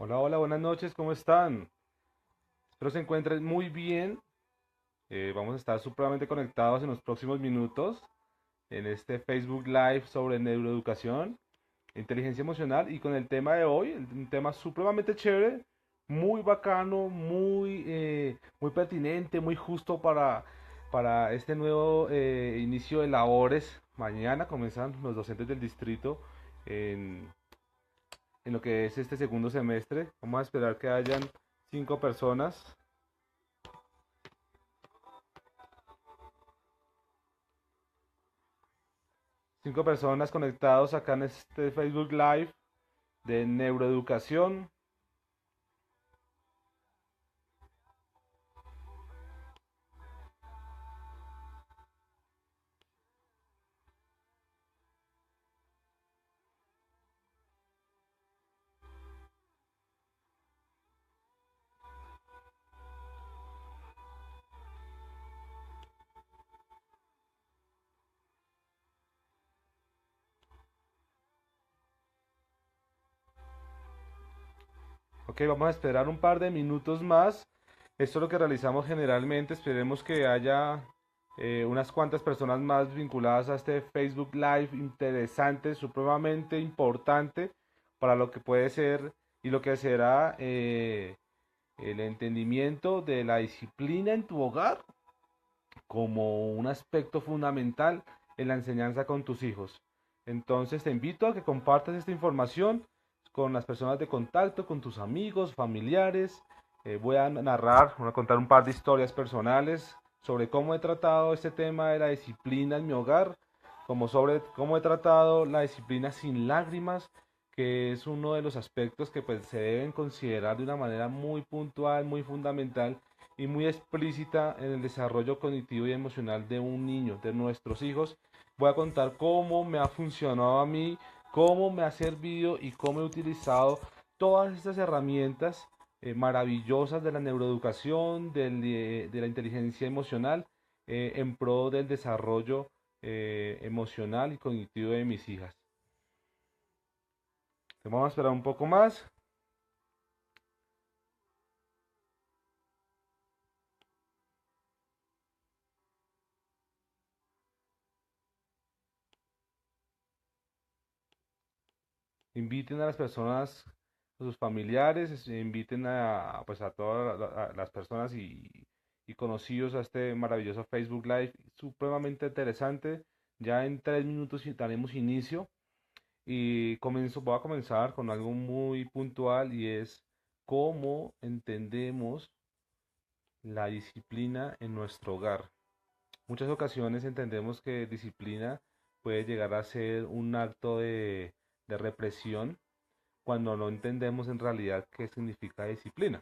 Hola, hola, buenas noches, ¿cómo están? Espero se encuentren muy bien. Vamos a estar supremamente conectados en los próximos minutos en este Facebook Live sobre neuroeducación, e inteligencia emocional y con el tema de hoy, un tema supremamente chévere, muy bacano, muy pertinente, muy justo para este nuevo inicio de labores. Mañana comienzan los docentes del distrito en lo que es este segundo semestre. Vamos a esperar que hayan 5 personas. 5 personas conectados acá en este Facebook Live de neuroeducación. Ok, vamos a esperar un par de minutos más. Esto es lo que realizamos generalmente. Esperemos que haya unas cuantas personas más vinculadas a este Facebook Live interesante, supremamente importante para lo que puede ser y lo que será el entendimiento de la disciplina en tu hogar como un aspecto fundamental en la enseñanza con tus hijos. Entonces te invito a que compartas esta información con las personas de contacto, con tus amigos, familiares. Voy a contar un par de historias personales sobre cómo he tratado este tema de la disciplina en mi hogar, como sobre cómo he tratado la disciplina sin lágrimas, que es uno de los aspectos que pues, se deben considerar de una manera muy puntual, muy fundamental y muy explícita en el desarrollo cognitivo y emocional de un niño, de nuestros hijos. Voy a contar cómo me ha funcionado a mí, cómo me ha servido y cómo he utilizado todas estas herramientas maravillosas de la neuroeducación, de la inteligencia emocional, en pro del desarrollo emocional y cognitivo de mis hijas. Vamos a esperar un poco más. Inviten a las personas, a sus familiares, inviten pues, a todas las personas y conocidos a este maravilloso Facebook Live, supremamente interesante. Ya en 3 minutos daremos inicio y voy a comenzar con algo muy puntual y es cómo entendemos la disciplina en nuestro hogar. Muchas ocasiones entendemos que disciplina puede llegar a ser un acto de represión cuando no entendemos en realidad qué significa disciplina.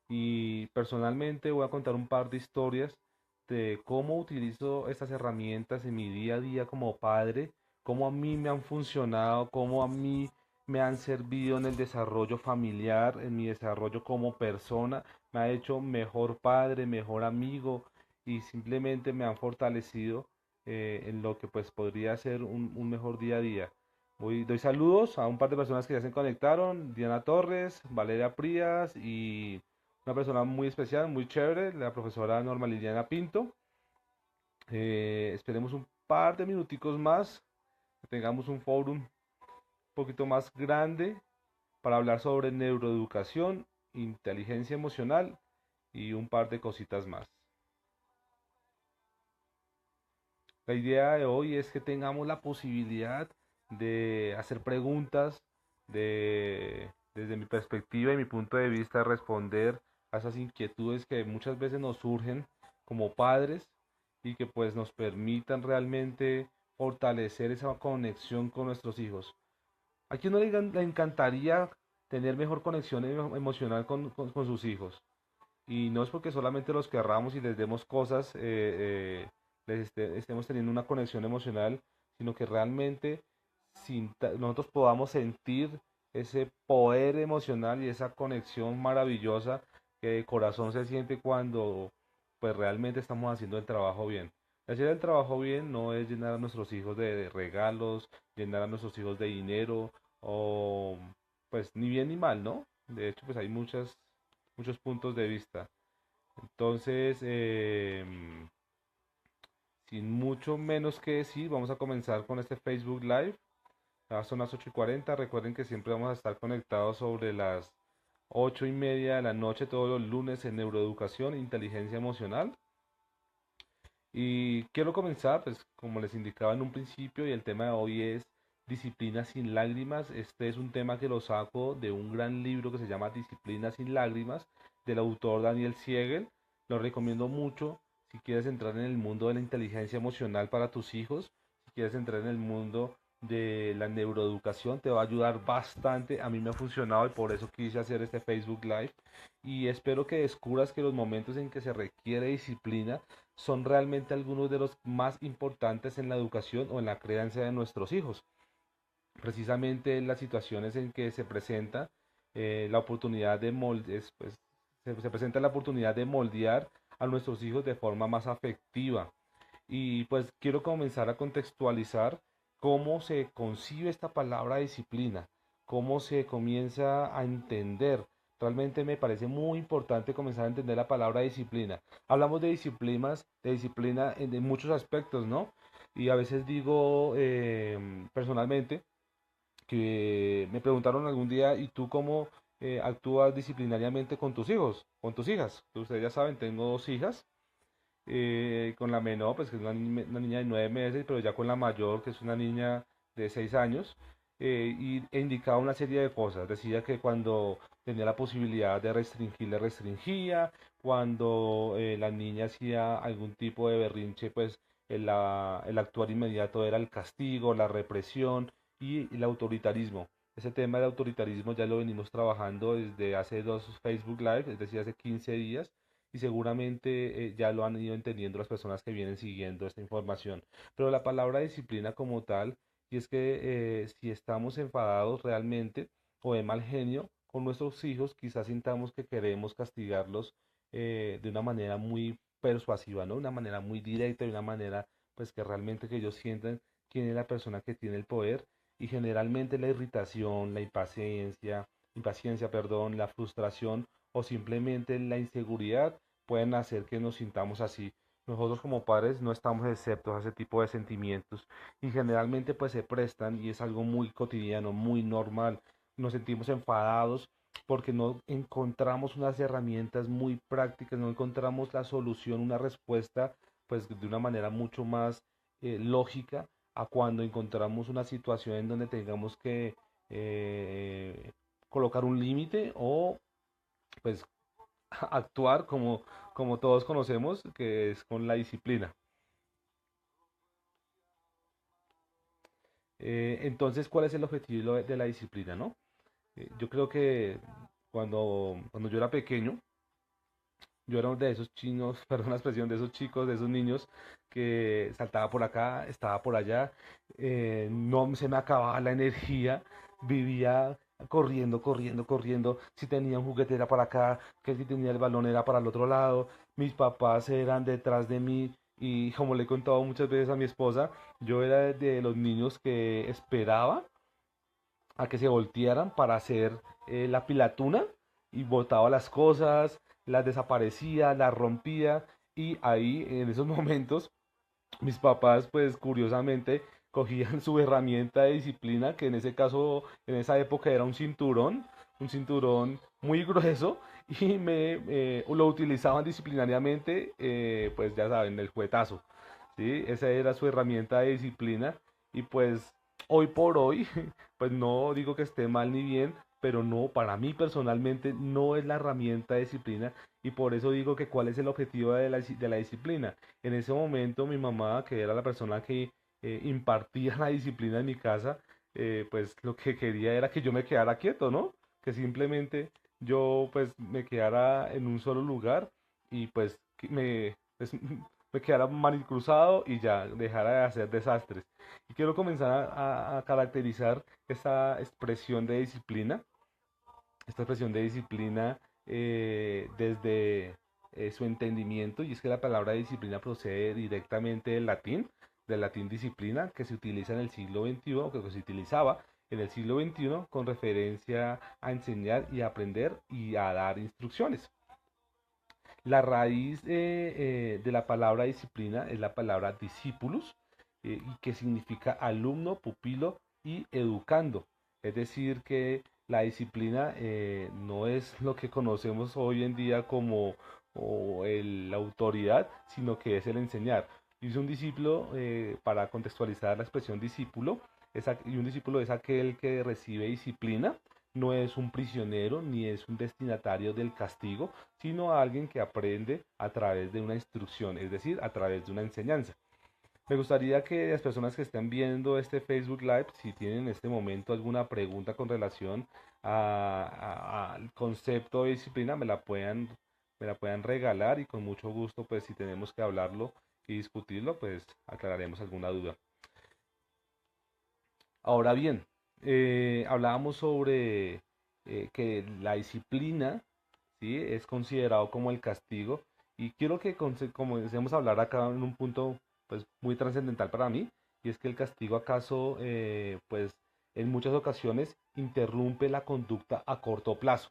Y personalmente voy a contar un par de historias de cómo utilizo estas herramientas en mi día a día como padre, cómo a mí me han funcionado, cómo a mí me han servido en el desarrollo familiar, en mi desarrollo como persona, me ha hecho mejor padre, mejor amigo y simplemente me han fortalecido en lo que pues podría ser un mejor día a día. Doy saludos a un par de personas que ya se conectaron, Diana Torres, Valeria Prías y una persona muy especial, muy chévere, la profesora Norma Liliana Pinto. Esperemos un par de minuticos más, que tengamos un fórum un poquito más grande para hablar sobre neuroeducación, inteligencia emocional y un par de cositas más. La idea de hoy es que tengamos la posibilidad de hacer preguntas, desde mi perspectiva y mi punto de vista, responder a esas inquietudes que muchas veces nos surgen como padres y que pues nos permitan realmente fortalecer esa conexión con nuestros hijos. ¿A quién no le encantaría tener mejor conexión emocional con sus hijos? Y no es porque solamente los querramos y les demos cosas, estemos teniendo una conexión emocional, sino que realmente nosotros podamos sentir ese poder emocional y esa conexión maravillosa que de corazón se siente cuando pues realmente estamos haciendo el trabajo bien. Hacer el trabajo bien no es llenar a nuestros hijos de regalos, llenar a nuestros hijos de dinero o pues ni bien ni mal, ¿no? De hecho, pues hay muchos puntos de vista. Entonces, sin mucho menos que decir, vamos a comenzar con este Facebook Live. Ya son las 8:40. Recuerden que siempre vamos a estar conectados sobre las 8:30 de la noche todos los lunes en neuroeducación e inteligencia emocional. Y quiero comenzar, pues como les indicaba en un principio, y el tema de hoy es Disciplina sin lágrimas. Este es un tema que lo saco de un gran libro que se llama Disciplina sin lágrimas, del autor Daniel Siegel. Lo recomiendo mucho si quieres entrar en el mundo de la inteligencia emocional para tus hijos, si quieres entrar en el mundo de la neuroeducación, te va a ayudar bastante. A mí me ha funcionado y por eso quise hacer este Facebook Live. Y espero que descubras que los momentos en que se requiere disciplina son realmente algunos de los más importantes en la educación o en la crianza de nuestros hijos. Precisamente en las situaciones en que se presenta la oportunidad de pues, se presenta la oportunidad de moldear a nuestros hijos de forma más afectiva. Y pues quiero comenzar a contextualizar cómo se concibe esta palabra disciplina, cómo se comienza a entender. Realmente me parece muy importante comenzar a entender la palabra disciplina. Hablamos de disciplina en muchos aspectos, ¿no? Y a veces digo personalmente que me preguntaron algún día, ¿y tú cómo actúas disciplinariamente con tus hijos, con tus hijas? Ustedes ya saben, tengo dos hijas, con la menor, pues que es una niña de 9 meses, pero ya con la mayor, que es una niña de 6 años, e indicaba una serie de cosas. Decía que cuando tenía la posibilidad de restringir, le restringía, cuando la niña hacía algún tipo de berrinche, pues el actuar inmediato era el castigo, la represión y el autoritarismo. Ese tema del autoritarismo ya lo venimos trabajando desde hace dos Facebook Live, es decir, hace 15 días, y seguramente ya lo han ido entendiendo las personas que vienen siguiendo esta información. Pero la palabra disciplina como tal, y es que si estamos enfadados realmente o de mal genio con nuestros hijos, quizás sintamos que queremos castigarlos de una manera muy persuasiva, ¿no? Una manera muy directa, de una manera pues que realmente que ellos sientan quién es la persona que tiene el poder, y generalmente la irritación, la impaciencia, perdón, la frustración o simplemente la inseguridad pueden hacer que nos sintamos así. Nosotros como padres no estamos exceptos a ese tipo de sentimientos y generalmente pues se prestan y es algo muy cotidiano, muy normal. Nos sentimos enfadados porque no encontramos unas herramientas muy prácticas, no encontramos la solución, una respuesta pues de una manera mucho más lógica a cuando encontramos una situación en donde tengamos que eh, colocar un límite o pues actuar como todos conocemos, que es con la disciplina. Entonces, ¿cuál es el objetivo de la disciplina, no? Yo creo que cuando yo era pequeño, yo era uno de esos chinos, perdón la expresión, de esos chicos, de esos niños que saltaba por acá, estaba por allá, no se me acababa la energía, vivía corriendo, corriendo, corriendo. Si tenía un juguete era para acá, que si tenía el balón era para el otro lado. Mis papás eran detrás de mí y como le he contado muchas veces a mi esposa, yo era de los niños que esperaba a que se voltearan para hacer la pilatuna y botaba las cosas, las desaparecía, las rompía y ahí en esos momentos mis papás pues curiosamente cogían su herramienta de disciplina, que en ese caso, en esa época era un cinturón muy grueso y lo utilizaban disciplinariamente, pues ya saben, el juetazo, ¿sí? Esa era su herramienta de disciplina y pues hoy por hoy, pues no digo que esté mal ni bien, pero no, para mí personalmente no es la herramienta de disciplina y por eso digo que cuál es el objetivo de la disciplina. En ese momento mi mamá, que era la persona que impartía la disciplina en mi casa, pues lo que quería era que yo me quedara quieto, ¿no? Que simplemente yo pues me quedara en un solo lugar y pues pues, me quedara manicruzado y ya dejara de hacer desastres. Y quiero comenzar a caracterizar esta expresión de disciplina desde su entendimiento, y es que la palabra disciplina procede directamente del latín disciplina, que se utiliza en el siglo XXI, que se utilizaba en el siglo XXI con referencia a enseñar y aprender y a dar instrucciones. La raíz de la palabra disciplina es la palabra discípulos, y que significa alumno, pupilo y educando. Es decir, que la disciplina no es lo que conocemos hoy en día como la autoridad, sino que es el enseñar. Y un discípulo, para contextualizar la expresión discípulo, y un discípulo es aquel que recibe disciplina, no es un prisionero ni es un destinatario del castigo, sino alguien que aprende a través de una instrucción, es decir, a través de una enseñanza. Me gustaría que las personas que estén viendo este Facebook Live, si tienen en este momento alguna pregunta con relación al concepto de disciplina, me la puedan regalar, y con mucho gusto, pues si tenemos que hablarlo y discutirlo, pues aclararemos alguna duda. Ahora bien, hablábamos sobre que la disciplina, ¿sí?, es considerado como el castigo, y quiero que comencemos a hablar acá en un punto pues muy trascendental para mí, y es que el castigo acaso pues en muchas ocasiones interrumpe la conducta a corto plazo.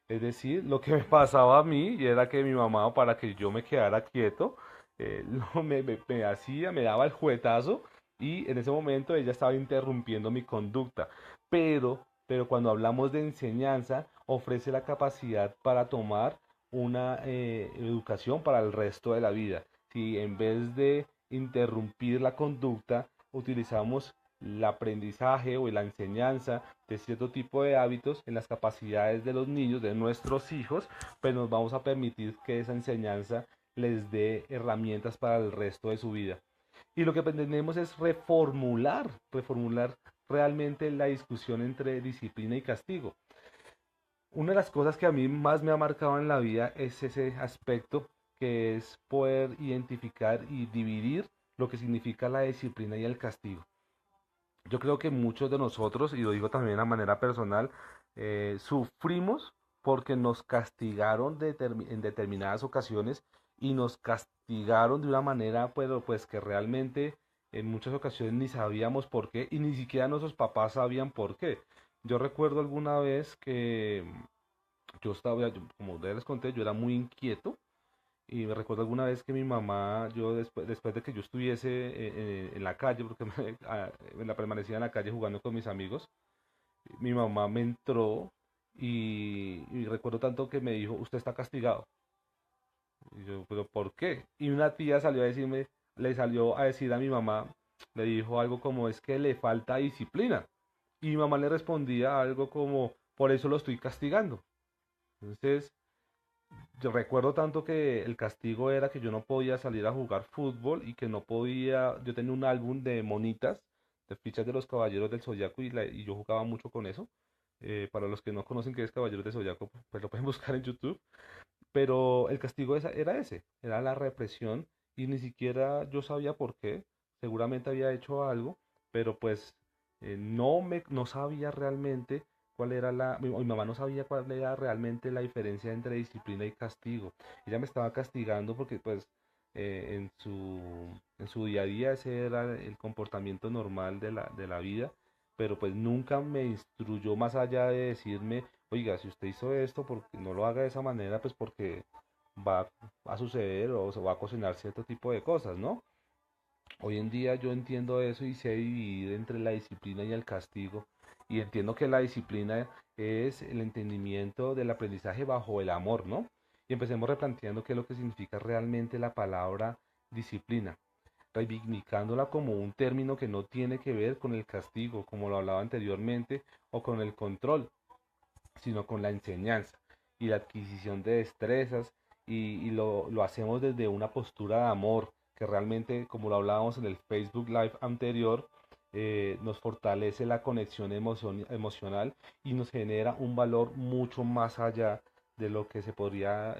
Es decir, lo que me pasaba a mí y era que mi mamá, para que yo me quedara quieto, me hacía, me daba el juetazo, y en ese momento ella estaba interrumpiendo mi conducta. Pero cuando hablamos de enseñanza, ofrece la capacidad para tomar una educación para el resto de la vida. Si en vez de interrumpir la conducta, utilizamos el aprendizaje o la enseñanza de cierto tipo de hábitos en las capacidades de los niños, de nuestros hijos, pues nos vamos a permitir que esa enseñanza les dé herramientas para el resto de su vida. Y lo que pretendemos es reformular realmente la discusión entre disciplina y castigo. Una de las cosas que a mí más me ha marcado en la vida es ese aspecto, que es poder identificar y dividir lo que significa la disciplina y el castigo. Yo creo que muchos de nosotros, y lo digo también de manera personal, sufrimos porque nos castigaron en determinadas ocasiones, y nos castigaron de una manera, pues que realmente en muchas ocasiones ni sabíamos por qué, y ni siquiera nuestros papás sabían por qué. Yo recuerdo alguna vez que como ya les conté, yo era muy inquieto, y me recuerdo alguna vez que mi mamá, yo después de que yo estuviese en la calle, porque me la permanecía en la calle jugando con mis amigos, mi mamá me entró, y recuerdo tanto que me dijo: usted está castigado. Y yo: pero ¿por qué? Y una tía le salió a decir a mi mamá, le dijo algo como: es que le falta disciplina. Y mi mamá le respondía algo como: por eso lo estoy castigando. Entonces, yo recuerdo tanto que el castigo era que yo no podía salir a jugar fútbol, y que no podía, yo tenía un álbum de monitas, de fichas de los Caballeros del Zodiaco, y yo jugaba mucho con eso. Para los que no conocen qué es Caballeros del Zodiaco, pues lo pueden buscar en YouTube. Pero el castigo era ese, era la represión, y ni siquiera yo sabía por qué. Seguramente había hecho algo, pero pues no sabía realmente cuál era mi mamá no sabía cuál era realmente la diferencia entre disciplina y castigo. Ella me estaba castigando porque pues en su día a día ese era el comportamiento normal de la vida, pero pues nunca me instruyó más allá de decirme: oiga, si usted hizo esto, porque no lo haga de esa manera, pues porque va a suceder o se va a cocinar cierto tipo de cosas, ¿no? Hoy en día yo entiendo eso y sé dividir entre la disciplina y el castigo. Y entiendo que la disciplina es el entendimiento del aprendizaje bajo el amor, ¿no? Y empecemos replanteando qué es lo que significa realmente la palabra disciplina, reivindicándola como un término que no tiene que ver con el castigo, como lo hablaba anteriormente, o con el control, sino con la enseñanza y la adquisición de destrezas, y lo hacemos desde una postura de amor que realmente, como lo hablábamos en el Facebook Live anterior, nos fortalece la conexión emocional, y nos genera un valor mucho más allá de lo que se podría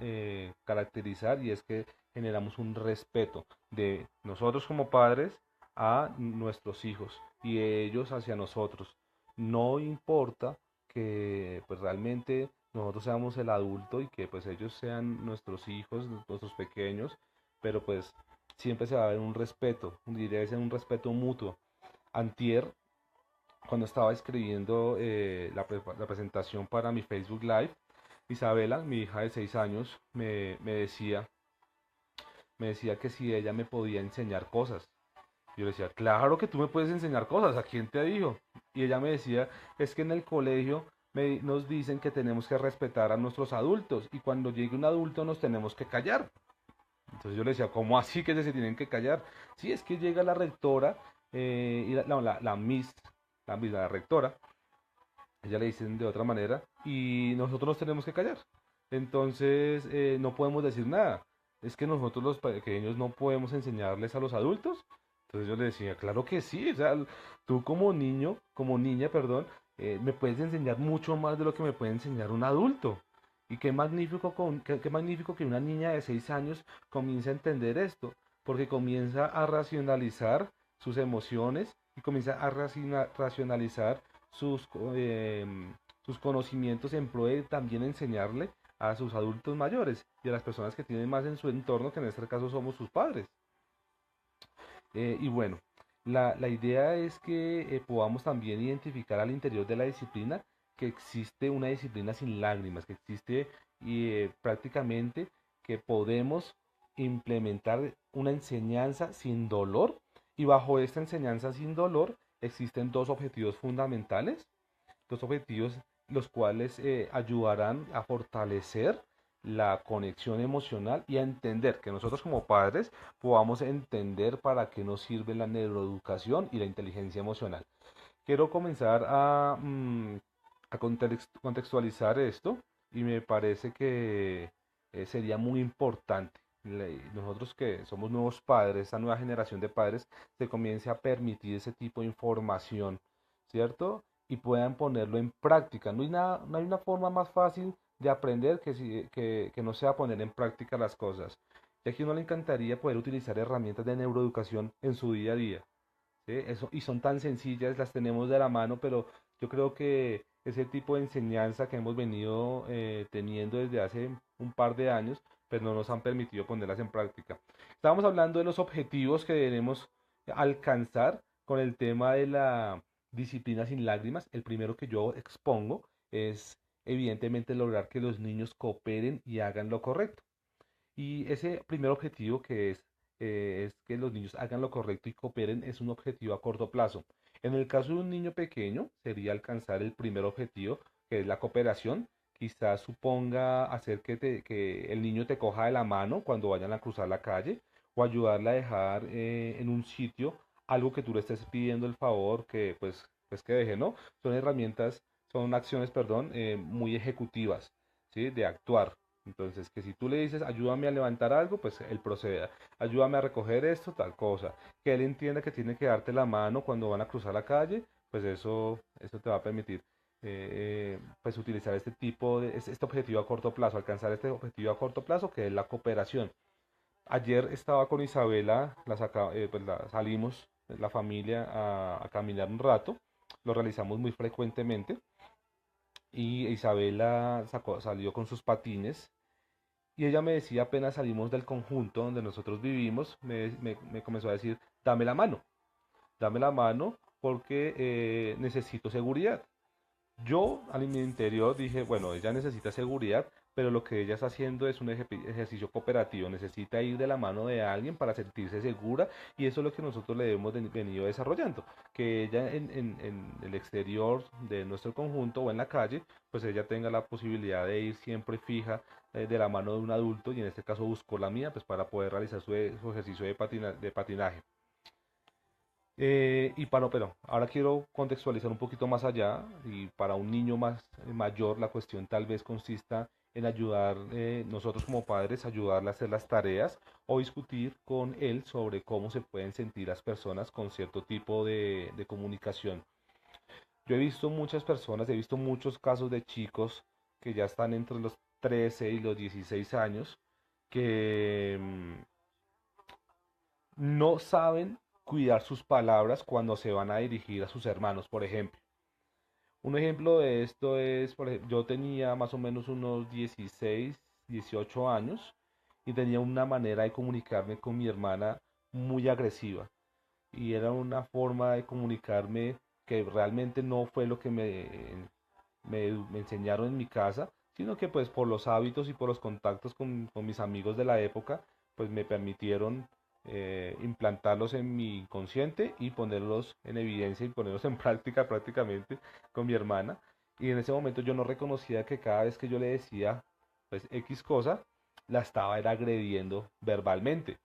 caracterizar, y es que generamos un respeto de nosotros como padres a nuestros hijos, y ellos hacia nosotros. No importa que pues realmente nosotros seamos el adulto, y que pues ellos sean nuestros hijos, nuestros pequeños, pero pues siempre se va a ver un respeto, debe ser un respeto mutuo. Antier cuando estaba escribiendo la presentación para mi Facebook Live, Isabela, mi hija de 6 años, me decía que si ella me podía enseñar cosas. Yo le decía, claro que tú me puedes enseñar cosas, ¿a quién te dijo? Y ella me decía, es que en el colegio nos dicen que tenemos que respetar a nuestros adultos y cuando llegue un adulto nos tenemos que callar. Entonces yo le decía, ¿cómo así que se tienen que callar? Sí, es que llega la rectora y la rectora, ella le dicen de otra manera y nosotros nos tenemos que callar. Entonces no podemos decir nada. Es que nosotros los pequeños no podemos enseñarles a los adultos. Entonces yo le decía, claro que sí, o sea, tú como niño, como niña, perdón, me puedes enseñar mucho más de lo que me puede enseñar un adulto. Y qué magnífico, qué magnífico que una niña de 6 años comience a entender esto, porque comienza a racionalizar sus emociones y comienza a racionalizar sus, sus conocimientos en pro de también enseñarle a sus adultos mayores y a las personas que tienen más en su entorno, que en este caso somos sus padres. Y bueno, la idea es que podamos también identificar al interior de la disciplina que existe una disciplina sin lágrimas, que existe prácticamente que podemos implementar una enseñanza sin dolor y bajo esta enseñanza sin dolor existen dos objetivos fundamentales, dos objetivos los cuales ayudarán a fortalecer la conexión emocional y a entender que nosotros como padres podamos entender para qué nos sirve la neuroeducación y la inteligencia emocional. Quiero comenzar a contextualizar esto y me parece que sería muy importante. Nosotros que somos nuevos padres, esta nueva generación de padres, se comience a permitir ese tipo de información, ¿cierto? Y puedan ponerlo en práctica. No hay una forma más fácil de aprender que no sea poner en práctica las cosas. Y aquí a uno le encantaría poder utilizar herramientas de neuroeducación en su día a día. ¿Sí? Eso, y son tan sencillas, las tenemos de la mano, pero yo creo que ese tipo de enseñanza que hemos venido teniendo desde hace un par de años, pues no nos han permitido ponerlas en práctica. Estábamos hablando de los objetivos que debemos alcanzar con el tema de la disciplina sin lágrimas. El primero que yo expongo es evidentemente lograr que los niños cooperen y hagan lo correcto. Y ese primer objetivo es que los niños hagan lo correcto y cooperen es un objetivo a corto plazo. En el caso de un niño pequeño, sería alcanzar el primer objetivo, que es la cooperación. Quizás suponga hacer que el niño te coja de la mano cuando vayan a cruzar la calle o ayudarle a dejar en un sitio algo que tú le estés pidiendo el favor pues que deje, ¿no? Son herramientas, son acciones, perdón, muy ejecutivas, ¿sí? De actuar. Entonces, que si tú le dices, ayúdame a levantar algo, pues él proceda. Ayúdame a recoger esto, tal cosa. Que él entienda que tiene que darte la mano cuando van a cruzar la calle, pues eso te va a permitir pues utilizar este tipo de, este objetivo a corto plazo, alcanzar este objetivo a corto plazo, que es la cooperación. Ayer estaba con Isabela, salimos, la familia, a caminar un rato, lo realizamos muy frecuentemente, y Isabela salió con sus patines y ella me decía, apenas salimos del conjunto donde nosotros vivimos, me comenzó a decir, dame la mano porque necesito seguridad. Yo al mi interior dije, bueno, ella necesita seguridad, pero lo que ella está haciendo es un ejercicio cooperativo, necesita ir de la mano de alguien para sentirse segura y eso es lo que nosotros le hemos venido desarrollando, que ella en el exterior de nuestro conjunto o en la calle, pues ella tenga la posibilidad de ir siempre fija de la mano de un adulto y en este caso buscó la mía pues para poder realizar su ejercicio de patinaje. Pero ahora quiero contextualizar un poquito más allá y para un niño más mayor la cuestión tal vez consista en ayudar, nosotros como padres, ayudarle a hacer las tareas o discutir con él sobre cómo se pueden sentir las personas con cierto tipo de comunicación. Yo he visto muchas personas, he visto muchos casos de chicos que ya están entre los 13 y los 16 años que no saben cuidar sus palabras cuando se van a dirigir a sus hermanos, por ejemplo. Un ejemplo de esto es, por ejemplo, yo tenía más o menos unos 16, 18 años y tenía una manera de comunicarme con mi hermana muy agresiva. Y era una forma de comunicarme que realmente no fue lo que me enseñaron en mi casa, sino que pues por los hábitos y por los contactos con mis amigos de la época, pues me permitieron implantarlos en mi inconsciente y ponerlos en evidencia y ponerlos en práctica prácticamente con mi hermana. Y en ese momento yo no reconocía que cada vez que yo le decía pues X cosa, la estaba era agrediendo verbalmente.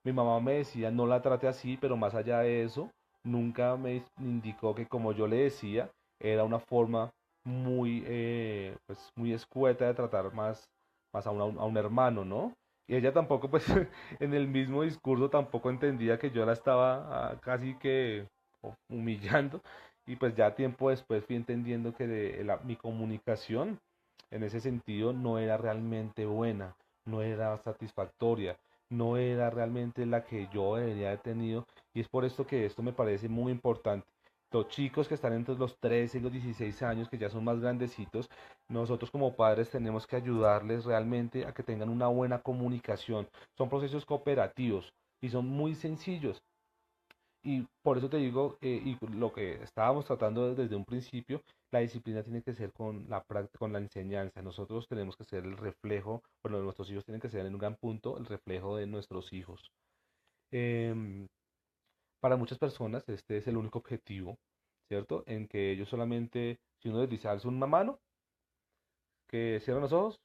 Mi mamá me decía no la trate así, pero más allá de eso, nunca me indicó que como yo le decía, era una forma muy escueta de tratar más a un hermano, ¿no? Y ella tampoco, pues, en el mismo discurso tampoco entendía que yo la estaba casi que humillando. Y pues ya tiempo después fui entendiendo que mi comunicación en ese sentido no era realmente buena, no era satisfactoria, no era realmente la que yo debería haber tenido. Y es por esto que esto me parece muy importante. Los chicos que están entre los 13 y los 16 años, que ya son más grandecitos, nosotros como padres tenemos que ayudarles realmente a que tengan una buena comunicación. Son procesos cooperativos y son muy sencillos. Y por eso te digo, y lo que estábamos tratando desde un principio, la disciplina tiene que ser con la práctica, con la enseñanza. Nosotros tenemos que ser el reflejo, bueno, nuestros hijos tienen que ser en un gran punto el reflejo de nuestros hijos. Em, para muchas personas este es el único objetivo, ¿cierto? En que ellos solamente, si uno les dice alza una mano, que cierren los ojos,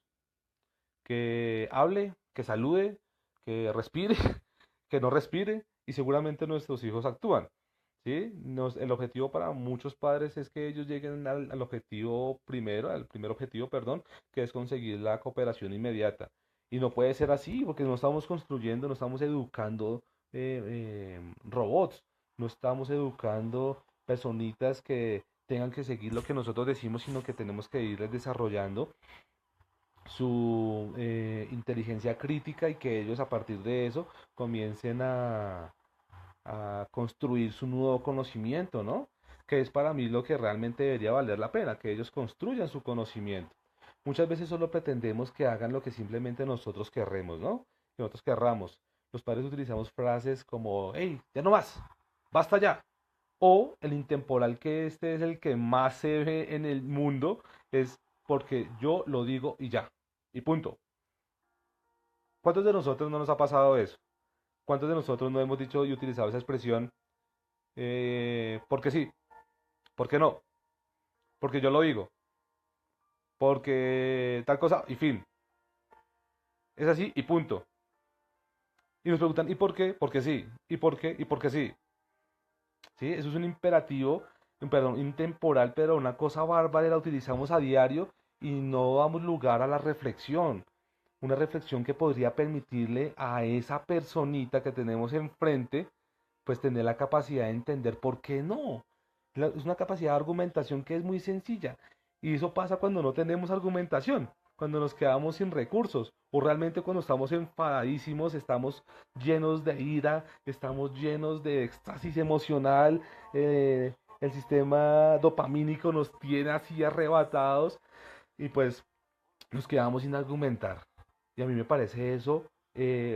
que hable, que salude, que respire, que no respire, y seguramente nuestros hijos actúan. ¿Sí? El objetivo para muchos padres es que ellos lleguen al objetivo primero, al primer objetivo, perdón, que es conseguir la cooperación inmediata. Y no puede ser así, porque no estamos construyendo, no estamos educando robots, no estamos educando personitas que tengan que seguir lo que nosotros decimos, sino que tenemos que irles desarrollando su inteligencia crítica y que ellos a partir de eso comiencen a construir su nuevo conocimiento, ¿no? Que es para mí lo que realmente debería valer la pena, que ellos construyan su conocimiento. Muchas veces solo pretendemos que hagan lo que simplemente nosotros querremos, ¿no? Que nosotros querramos. Los padres utilizamos frases como, hey, ya no más, basta ya. O el intemporal, que este es el que más se ve en el mundo, es porque yo lo digo y ya, y punto. ¿Cuántos de nosotros no nos ha pasado eso? ¿Cuántos de nosotros no hemos dicho y utilizado esa expresión porque sí, porque no, porque yo lo digo, porque tal cosa y fin? Es así y punto. Y nos preguntan, ¿y por qué? Porque sí. ¿Y por qué? ¿Y por qué sí? ¿Sí? Eso es un imperativo, perdón, intemporal, pero una cosa bárbara la utilizamos a diario y no damos lugar a la reflexión. Una reflexión que podría permitirle a esa personita que tenemos enfrente, pues tener la capacidad de entender por qué no. Es una capacidad de argumentación que es muy sencilla. Y eso pasa cuando no tenemos argumentación, cuando nos quedamos sin recursos, o realmente cuando estamos enfadadísimos, estamos llenos de ira, estamos llenos de éxtasis emocional, el sistema dopamínico nos tiene así arrebatados y pues nos quedamos sin argumentar. Y a mí me parece eso,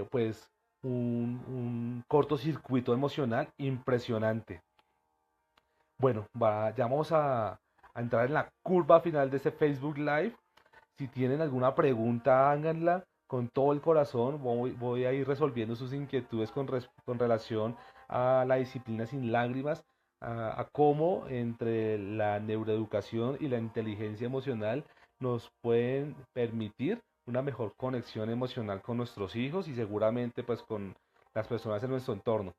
pues, un cortocircuito emocional impresionante. Bueno, ya vamos a entrar en la curva final de este Facebook Live. Si tienen alguna pregunta, háganla con todo el corazón. Voy a ir resolviendo sus inquietudes con relación a la disciplina sin lágrimas, a cómo entre la neuroeducación y la inteligencia emocional nos pueden permitir una mejor conexión emocional con nuestros hijos y seguramente pues con las personas en nuestro entorno.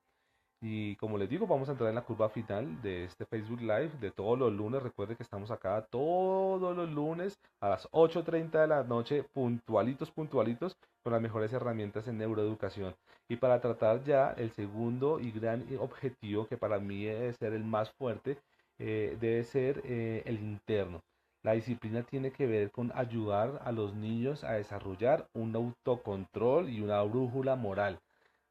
Y como les digo, vamos a entrar en la curva final de este Facebook Live de todos los lunes. Recuerden que estamos acá todos los lunes a las 8:30 de la noche, puntualitos, puntualitos, con las mejores herramientas en neuroeducación. Y para tratar ya el segundo y gran objetivo, que para mí debe ser el más fuerte, debe ser el interno. La disciplina tiene que ver con ayudar a los niños a desarrollar un autocontrol y una brújula moral,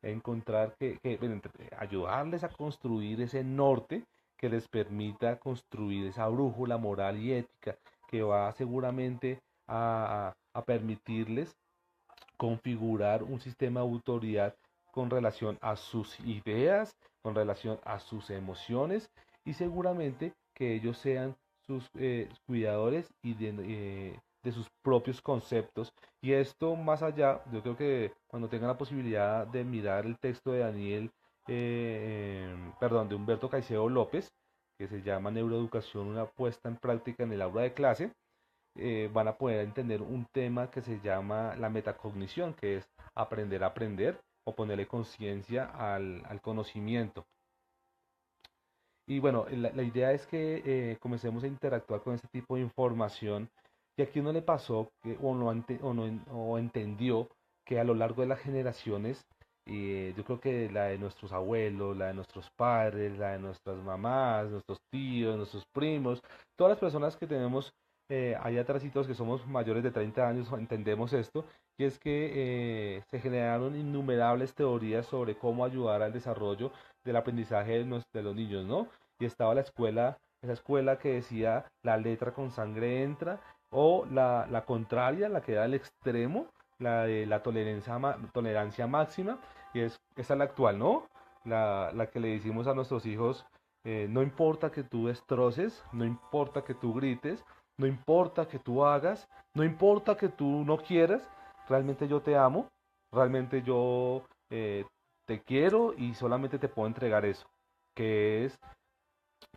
encontrar bueno, ayudarles a construir ese norte que les permita construir esa brújula moral y ética que va seguramente a permitirles configurar un sistema de autoridad con relación a sus ideas, con relación a sus emociones y seguramente que ellos sean sus cuidadores y de sus propios conceptos. Y esto más allá, yo creo que cuando tengan la posibilidad de mirar el texto de perdón, de Humberto Caicedo López, que se llama Neuroeducación, una puesta en práctica en el aula de clase, van a poder entender un tema que se llama la metacognición, que es aprender a aprender o ponerle conciencia al conocimiento. Y bueno, la idea es que comencemos a interactuar con este tipo de información. Y aquí uno le pasó que, o entendió que a lo largo de las generaciones, yo creo que la de nuestros abuelos, la de nuestros padres, la de nuestras mamás, nuestros tíos, nuestros primos, todas las personas que tenemos allá atrás, que somos mayores de 30 años, entendemos esto, y es que se generaron innumerables teorías sobre cómo ayudar al desarrollo del aprendizaje de los niños, ¿no? Y estaba la escuela, esa escuela que decía la letra con sangre entra, o la contraria, la que da el extremo, la de la tolerancia máxima, y esa es la actual, ¿no? La que le decimos a nuestros hijos, no importa que tú destroces, no importa que tú grites, no importa que tú hagas, no importa que tú no quieras, realmente yo te amo, realmente yo te quiero y solamente te puedo entregar eso, que es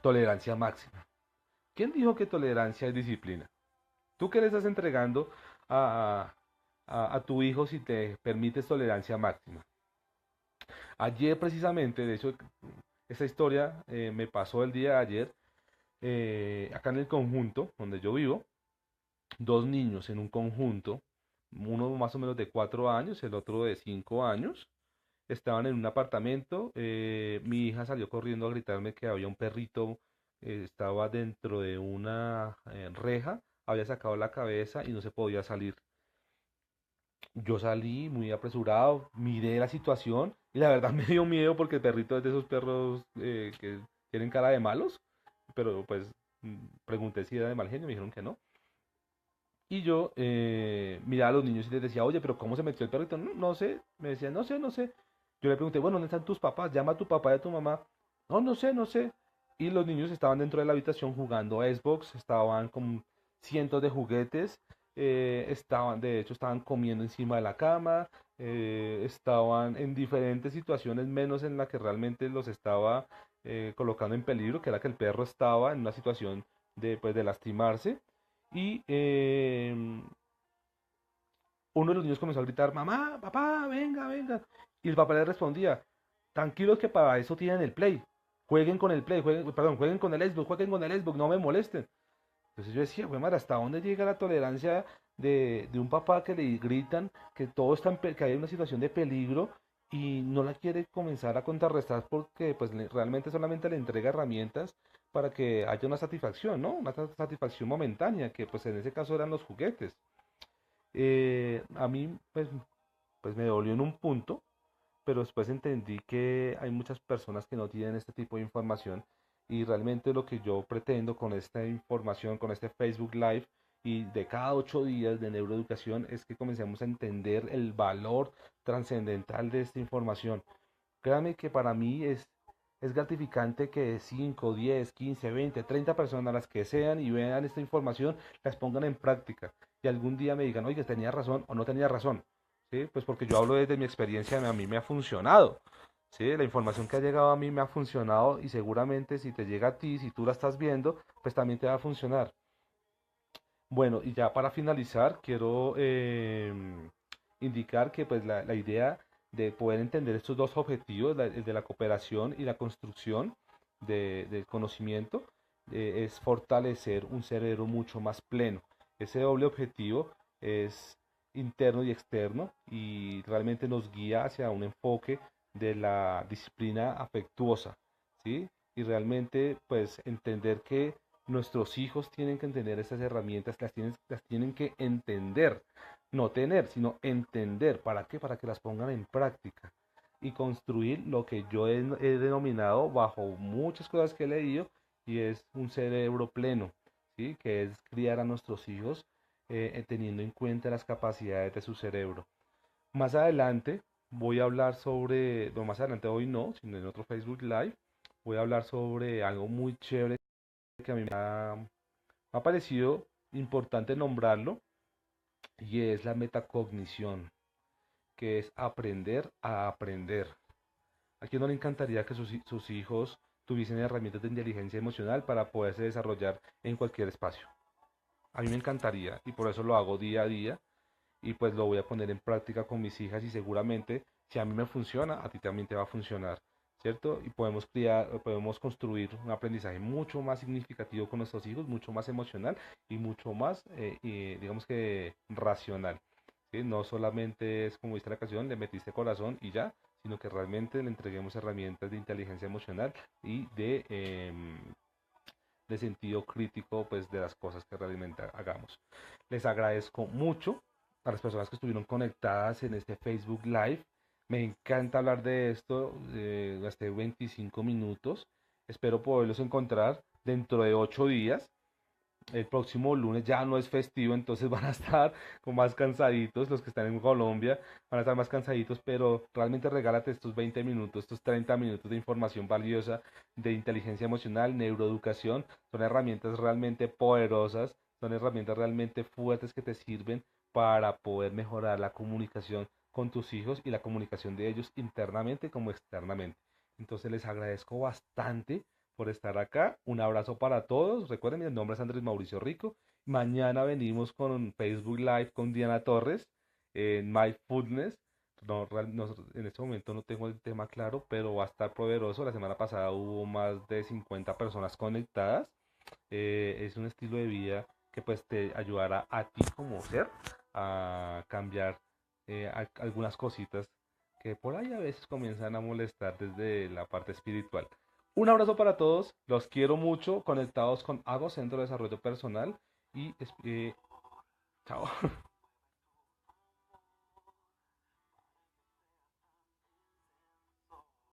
tolerancia máxima. ¿Quién dijo que tolerancia es disciplina? ¿Tú qué le estás entregando a, a tu hijo si te permites tolerancia máxima? Ayer precisamente, de hecho, esta historia me pasó el día de ayer, acá en el conjunto donde yo vivo, dos niños en un conjunto, uno más o menos de 4 años, el otro de 5 años, estaban en un apartamento, mi hija salió corriendo a gritarme que había un perrito, estaba dentro de una reja, había sacado la cabeza y no se podía salir. Yo salí muy apresurado, miré la situación y la verdad me dio miedo porque el perrito es de esos perros que tienen cara de malos, pero pues pregunté si era de mal genio, me dijeron que no. Y yo miraba a los niños y les decía, oye, pero ¿cómo se metió el perrito? No, no sé, me decían, no sé, no sé. Yo le pregunté, bueno, ¿dónde están tus papás? Llama a tu papá y a tu mamá. No, no sé, no sé. Y los niños estaban dentro de la habitación jugando a Xbox, estaban con cientos de juguetes, de hecho, estaban comiendo encima de la cama, estaban en diferentes situaciones, menos en la que realmente los estaba colocando en peligro, que era que el perro estaba en una situación de, pues, de lastimarse. Y uno de los niños comenzó a gritar, mamá, papá, venga, venga. Y el papá le respondía, tranquilos que para eso tienen el Play. Jueguen con el Play, jueguen, perdón, jueguen con el Xbox, jueguen con el Xbox, no me molesten. Entonces yo decía, güey, madre, ¿hasta dónde llega la tolerancia de un papá que le gritan que todo está que hay una situación de peligro y no la quiere comenzar a contrarrestar porque pues realmente solamente le entrega herramientas para que haya una satisfacción, ¿no? Una satisfacción momentánea, que pues en ese caso eran los juguetes. A mí pues me dolió en un punto, pero después entendí que hay muchas personas que no tienen este tipo de información y realmente lo que yo pretendo con esta información, con este Facebook Live y de cada 8 días de neuroeducación es que comencemos a entender el valor trascendental de esta información. Créame que para mí es gratificante que 5, 10, 15, 20, 30 personas, las que sean y vean esta información, las pongan en práctica y algún día me digan, oye, tenía razón o no tenía razón. ¿Sí? Pues porque yo hablo desde mi experiencia, a mí me ha funcionado. ¿Sí? La información que ha llegado a mí me ha funcionado y seguramente si te llega a ti, si tú la estás viendo, pues también te va a funcionar. Bueno, y ya para finalizar, quiero indicar que pues la idea de poder entender estos dos objetivos, el de la cooperación y la construcción del conocimiento, es fortalecer un cerebro mucho más pleno. Ese doble objetivo es interno y externo y realmente nos guía hacia un enfoque de la disciplina afectuosa, ¿sí? Y realmente pues entender que nuestros hijos tienen que entender estas herramientas, las tienen que entender, no tener, sino entender. ¿Para qué? Para que las pongan en práctica y construir lo que yo he denominado bajo muchas cosas que he leído y es un cerebro pleno, ¿sí? Que es criar a nuestros hijos teniendo en cuenta las capacidades de su cerebro. Más adelante voy a hablar sobre, no más adelante hoy no, sino en otro Facebook Live, voy a hablar sobre algo muy chévere que a mí me ha parecido importante nombrarlo, y es la metacognición, que es aprender a aprender. ¿A quién no le encantaría que sus hijos tuviesen herramientas de inteligencia emocional para poderse desarrollar en cualquier espacio? A mí me encantaría y por eso lo hago día a día, y pues lo voy a poner en práctica con mis hijas, y seguramente si a mí me funciona, a ti también te va a funcionar, ¿cierto? Y podemos construir un aprendizaje mucho más significativo con nuestros hijos, mucho más emocional y mucho más, digamos que racional, ¿sí? No solamente es como dice la canción, le metiste corazón y ya, sino que realmente le entreguemos herramientas de inteligencia emocional y de sentido crítico, pues, de las cosas que realmente hagamos. Les agradezco mucho a las personas que estuvieron conectadas en este Facebook Live. Me encanta hablar de esto. Gasté 25 minutos. Espero poderlos encontrar dentro de 8 días. El próximo lunes ya no es festivo, entonces van a estar como más cansaditos. Los que están en Colombia van a estar más cansaditos, pero realmente regálate estos 20 minutos, estos 30 minutos de información valiosa de inteligencia emocional, neuroeducación. Son herramientas realmente poderosas, son herramientas realmente fuertes que te sirven para poder mejorar la comunicación con tus hijos y la comunicación de ellos internamente como externamente. Entonces les agradezco bastante por estar acá. Un abrazo para todos. Recuerden, mi nombre es Andrés Mauricio Rico. Mañana venimos con Facebook Live con Diana Torres en MyFoodness. No, en este momento no tengo el tema claro, pero va a estar poderoso. La semana pasada hubo más de 50 personas conectadas. Es un estilo de vida que pues te ayudará a ti como ser a cambiar algunas cositas que por ahí a veces comienzan a molestar desde la parte espiritual. Un abrazo para todos, los quiero mucho, conectados con Hago Centro de Desarrollo Personal, y chao.